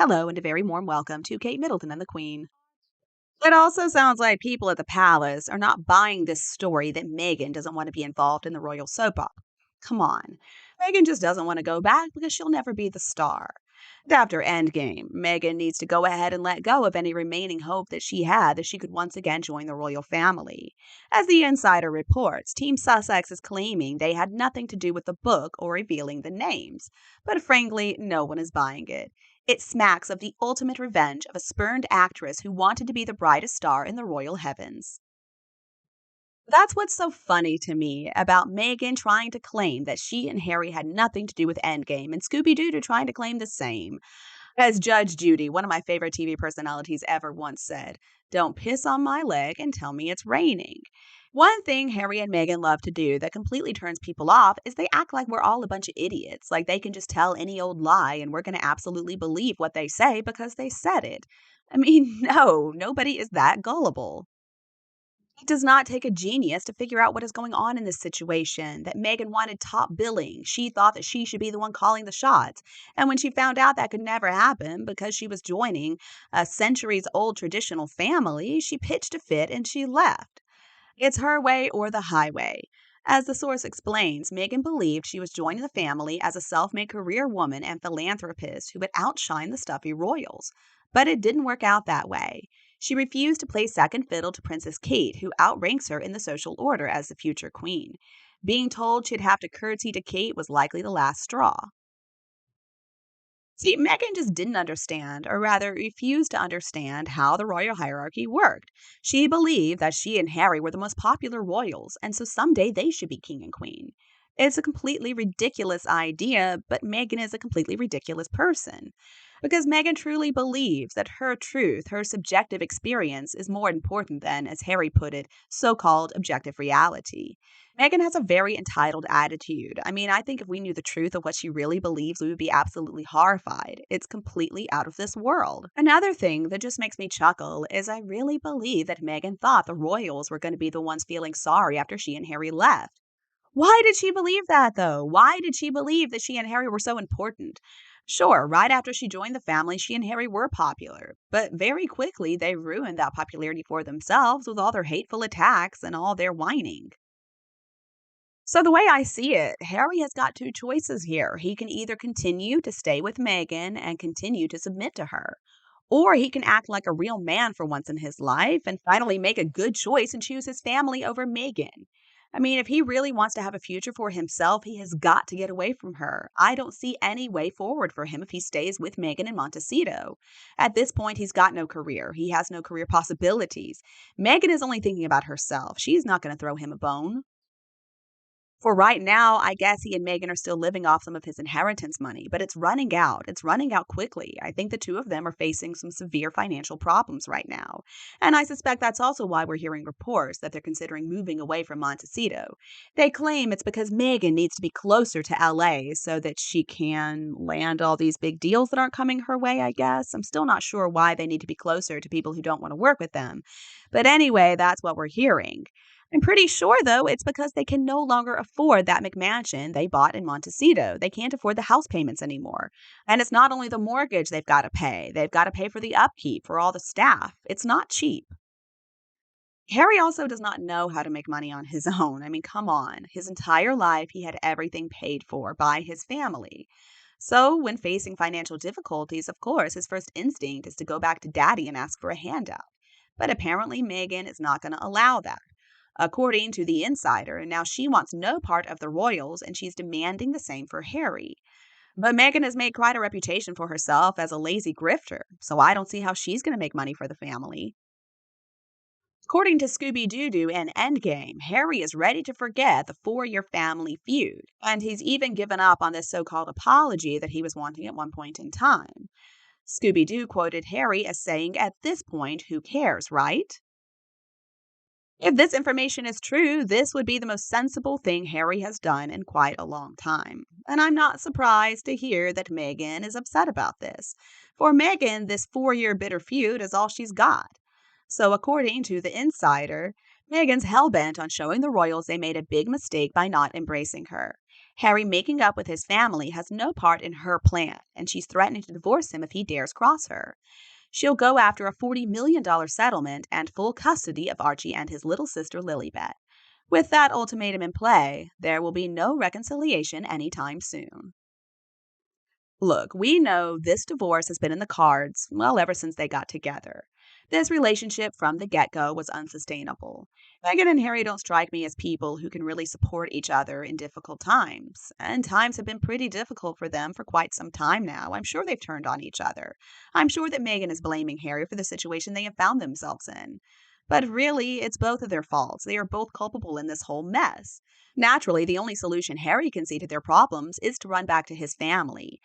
Hello, and a very warm welcome to Kate Middleton and the Queen. It also sounds like people at the palace are not buying this story that Meghan doesn't want to be involved in the royal soap opera. Come on. Meghan just doesn't want to go back because she'll never be the star. And after Endgame, Meghan needs to go ahead and let go of any remaining hope that she had that she could once again join the royal family. As the insider reports, Team Sussex is claiming they had nothing to do with the book or revealing the names. But frankly, no one is buying it. It smacks of the ultimate revenge of a spurned actress who wanted to be the brightest star in the royal heavens. That's what's so funny to me about Meghan trying to claim that she and Harry had nothing to do with Endgame and Scooby Doo trying to claim the same. As Judge Judy, one of my favorite TV personalities ever, once said, "Don't piss on my leg and tell me it's raining." One thing Harry and Meghan love to do that completely turns people off is they act like we're all a bunch of idiots, like they can just tell any old lie and we're going to absolutely believe what they say because they said it. I mean, no, nobody is that gullible. It does not take a genius to figure out what is going on in this situation. That Meghan wanted top billing. She thought that she should be the one calling the shots. And when she found out that could never happen because she was joining a centuries old traditional family, she pitched a fit and she left. It's her way or the highway. As the source explains, Meghan believed she was joining the family as a self made career woman and philanthropist who would outshine the stuffy royals. But it didn't work out that way. She refused to play second fiddle to Princess Kate, who outranks her in the social order as the future queen. Being told she'd have to curtsy to Kate was likely the last straw. See, Meghan just didn't understand, or rather refused to understand, how the royal hierarchy worked. She believed that she and Harry were the most popular royals, and so someday they should be king and queen. It's a completely ridiculous idea, but Meghan is a completely ridiculous person. Because Meghan truly believes that her truth, her subjective experience, is more important than, as Harry put it, so called objective reality. Megan has a very entitled attitude. I mean, I think if we knew the truth of what she really believes, we would be absolutely horrified. It's completely out of this world. Another thing that just makes me chuckle is I really believe that Megan thought the royals were going to be the ones feeling sorry after she and Harry left. Why did she believe that, though? Why did she believe that she and Harry were so important? Sure, right after she joined the family, she and Harry were popular, but very quickly they ruined that popularity for themselves with all their hateful attacks and all their whining. So, the way I see it, Harry has got two choices here. He can either continue to stay with Meghan and continue to submit to her, or he can act like a real man for once in his life and finally make a good choice and choose his family over Meghan. I mean, if he really wants to have a future for himself, he has got to get away from her. I don't see any way forward for him if he stays with Meghan and Montecito. At this point, he's got no career. He has no career possibilities. Meghan is only thinking about herself. She's not going to throw him a bone. For right now, I guess he and Megan are still living off some of his inheritance money, but it's running out. It's running out quickly. I think the two of them are facing some severe financial problems right now. And I suspect that's also why we're hearing reports that they're considering moving away from Montecito. They claim it's because Megan needs to be closer to LA so that she can land all these big deals that aren't coming her way, I guess. I'm still not sure why they need to be closer to people who don't want to work with them. But anyway, that's what we're hearing. I'm pretty sure, though, it's because they can no longer afford that McMansion they bought in Montecito. They can't afford the house payments anymore. And it's not only the mortgage they've got to pay for the upkeep, for all the staff. It's not cheap. Harry also does not know how to make money on his own. I mean, come on. His entire life, he had everything paid for by his family. So, when facing financial difficulties, of course, his first instinct is to go back to daddy and ask for a handout. But apparently, Megan is not going to allow that. According to the insider, now she wants no part of the royals and she's demanding the same for Harry. But Meghan has made quite a reputation for herself as a lazy grifter, so I don't see how she's going to make money for the family. According to Scooby Doo and Endgame, Harry is ready to forget the 4 year family feud, and he's even given up on this so called apology that he was wanting at one point in time. Scooby Doo quoted Harry as saying, "At this point, who cares, right?" If this information is true, this would be the most sensible thing Harry has done in quite a long time. And I'm not surprised to hear that Meghan is upset about this. For Meghan, this 4 year bitter feud is all she's got. So, according to the insider, Meghan's hell bent on showing the royals they made a big mistake by not embracing her. Harry making up with his family has no part in her plan, and she's threatening to divorce him if he dares cross her. She'll go after a $40 million settlement and full custody of Archie and his little sister Lilibet. With that ultimatum in play, there will be no reconciliation anytime soon. Look, we know this divorce has been in the cards, well, ever since they got together. This relationship from the get go was unsustainable. Meghan and Harry don't strike me as people who can really support each other in difficult times. And times have been pretty difficult for them for quite some time now. I'm sure they've turned on each other. I'm sure that Meghan is blaming Harry for the situation they have found themselves in. But really, it's both of their faults. They are both culpable in this whole mess. Naturally, the only solution Harry can see to their problems is to run back to his family.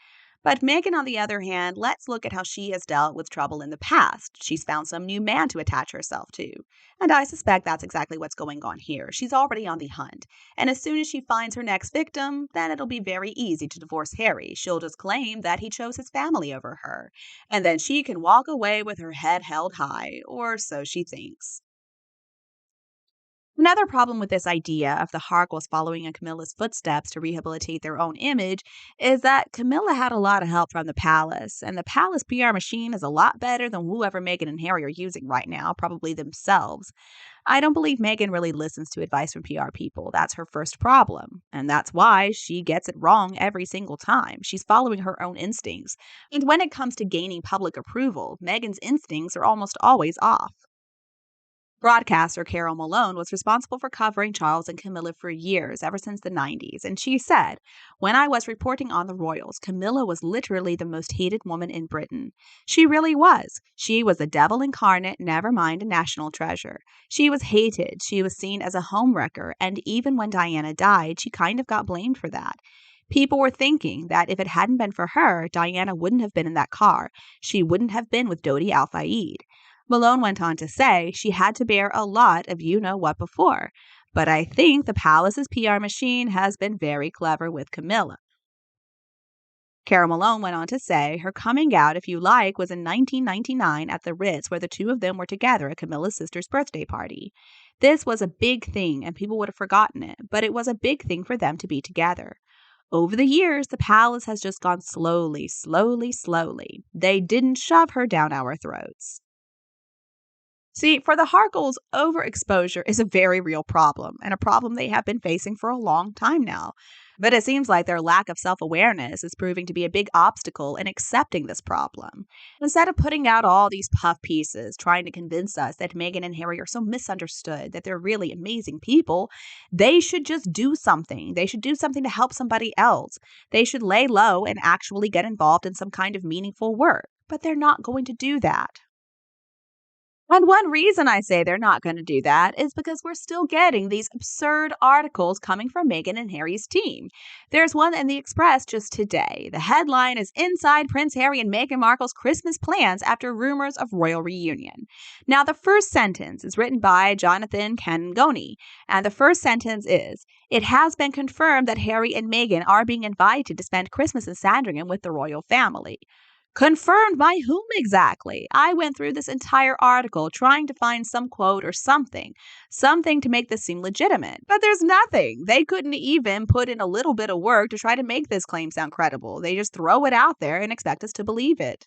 But Megan, on the other hand, let's look at how she has dealt with trouble in the past. She's found some new man to attach herself to. And I suspect that's exactly what's going on here. She's already on the hunt. And as soon as she finds her next victim, then it'll be very easy to divorce Harry. She'll just claim that he chose his family over her. And then she can walk away with her head held high, or so she thinks. Another problem with this idea of the Harkles following in Camilla's footsteps to rehabilitate their own image is that Camilla had a lot of help from the palace, and the palace PR machine is a lot better than whoever Meghan and Harry are using right now, probably themselves. I don't believe Meghan really listens to advice from PR people. That's her first problem, and that's why she gets it wrong every single time. She's following her own instincts. And when it comes to gaining public approval, Meghan's instincts are almost always off. Broadcaster Carol Malone was responsible for covering Charles and Camilla for years, ever since the 90s, and she said, "When I was reporting on the royals, Camilla was literally the most hated woman in Britain. She really was. She was the devil incarnate, never mind a national treasure. She was hated, she was seen as a homewrecker, and even when Diana died, she kind of got blamed for that. People were thinking that if it hadn't been for her, Diana wouldn't have been in that car. She wouldn't have been with Dodi Al Fayed." Malone went on to say she had to bear a lot of you know what before. But I think the palace's PR machine has been very clever with Camilla. Carol Malone went on to say her coming out, if you like, was in 1999 at the Ritz, where the two of them were together at Camilla's sister's birthday party. This was a big thing, and people would have forgotten it, but it was a big thing for them to be together. Over the years, the palace has just gone slowly, slowly, slowly. They didn't shove her down our throats. See, for the Harkles, overexposure is a very real problem, and a problem they have been facing for a long time now. But it seems like their lack of self awareness is proving to be a big obstacle in accepting this problem. Instead of putting out all these puff pieces trying to convince us that Meghan and Harry are so misunderstood, that they're really amazing people, they should just do something. They should do something to help somebody else. They should lay low and actually get involved in some kind of meaningful work. But they're not going to do that. And one reason I say they're not going to do that is because we're still getting these absurd articles coming from Meghan and Harry's team. There's one in the Express just today. The headline is "Inside Prince Harry and Meghan Markle's Christmas Plans After Rumors of Royal Reunion." Now, the first sentence is written by Jonathan Cangoni, and the first sentence is, "It has been confirmed that Harry and Meghan are being invited to spend Christmas in Sandringham with the royal family." Confirmed by whom exactly? I went through this entire article trying to find some quote or something to make this seem legitimate. But there's nothing. They couldn't even put in a little bit of work to try to make this claim sound credible. They just throw it out there and expect us to believe it.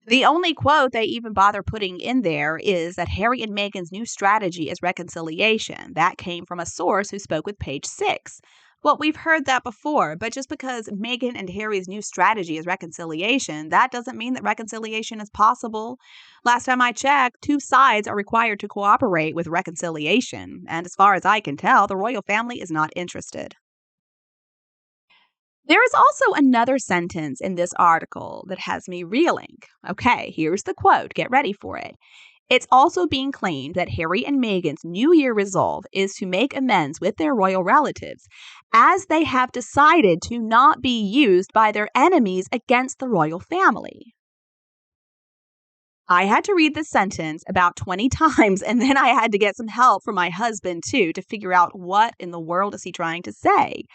The only quote they even bother putting in there is that Harry and Meghan's new strategy is reconciliation. That came from a source who spoke with Page Six. Well, we've heard that before, but just because Meghan and Harry's new strategy is reconciliation, that doesn't mean that reconciliation is possible. Last time I checked, two sides are required to cooperate with reconciliation, and as far as I can tell, the royal family is not interested. There is also another sentence in this article that has me reeling. Okay, here's the quote. Get ready for it. "It's also being claimed that Harry and Meghan's New Year resolve is to make amends with their royal relatives, as they have decided to not be used by their enemies against the royal family." I had to read this sentence about 20 times, and then I had to get some help from my husband, too, to figure out what in the world is he trying to say.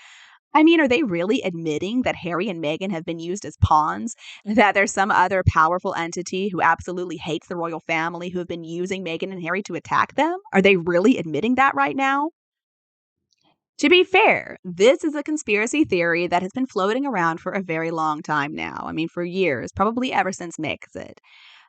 I mean, are they really admitting that Harry and Meghan have been used as pawns? That there's some other powerful entity who absolutely hates the royal family who have been using Meghan and Harry to attack them? Are they really admitting that right now? To be fair, this is a conspiracy theory that has been floating around for a very long time now. I mean, for years, probably ever since MOCKED,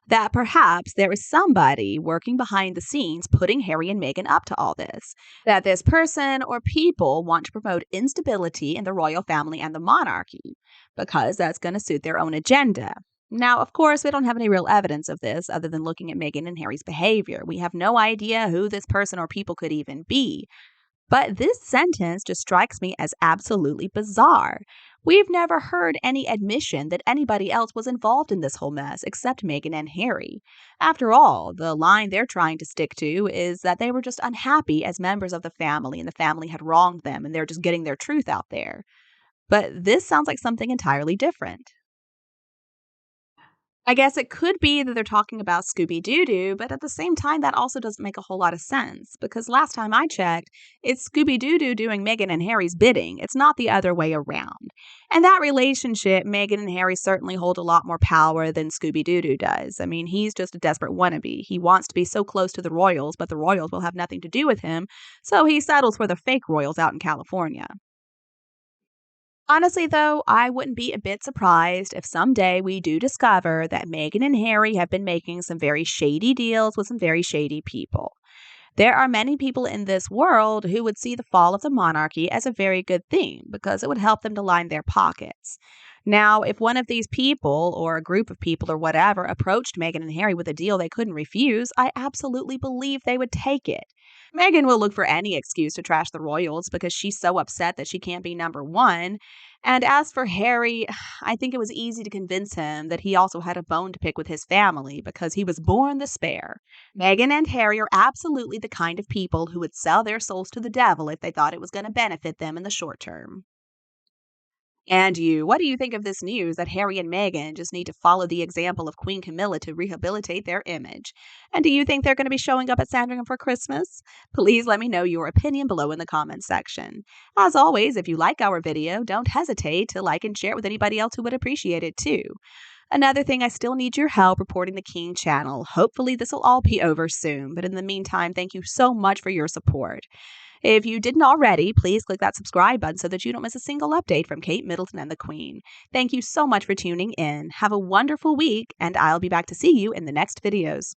that perhaps there is somebody working behind the scenes putting Harry and Meghan up to all this. That this person or people want to promote instability in the royal family and the monarchy because that's going to suit their own agenda. Now, of course, we don't have any real evidence of this other than looking at Meghan and Harry's behavior. We have no idea who this person or people could even be. But this sentence just strikes me as absolutely bizarre. We've never heard any admission that anybody else was involved in this whole mess except Meghan and Harry. After all, the line they're trying to stick to is that they were just unhappy as members of the family and the family had wronged them and they're just getting their truth out there. But this sounds like something entirely different. I guess it could be that they're talking about Scooby Doo Doo, but at the same time, that also doesn't make a whole lot of sense because last time I checked, it's Scooby Doo Doo doing Meghan and Harry's bidding. It's not the other way around. And that relationship, Meghan and Harry certainly hold a lot more power than Scooby Doo Doo does. I mean, he's just a desperate wannabe. He wants to be so close to the royals, but the royals will have nothing to do with him, so he settles for the fake royals out in California. Honestly, though, I wouldn't be a bit surprised if someday we do discover that Meghan and Harry have been making some very shady deals with some very shady people. There are many people in this world who would see the fall of the monarchy as a very good thing because it would help them to line their pockets. Now, if one of these people or a group of people or whatever approached Meghan and Harry with a deal they couldn't refuse, I absolutely believe they would take it. Meghan will look for any excuse to trash the royals because she's so upset that she can't be number one. And as for Harry, I think it was easy to convince him that he also had a bone to pick with his family because he was born the spare. Meghan and Harry are absolutely the kind of people who would sell their souls to the devil if they thought it was going to benefit them in the short term. And you, what do you think of this news that Harry and Meghan just need to follow the example of Queen Camilla to rehabilitate their image? And do you think they're going to be showing up at Sandringham for Christmas? Please let me know your opinion below in the comments section. As always, if you like our video, don't hesitate to like and share it with anybody else who would appreciate it too. Another thing, I still need your help reporting the King channel. Hopefully this will all be over soon, but in the meantime, thank you so much for your support. If you didn't already, please click that subscribe button so that you don't miss a single update from Kate Middleton and the Queen. Thank you so much for tuning in. Have a wonderful week, and I'll be back to see you in the next videos.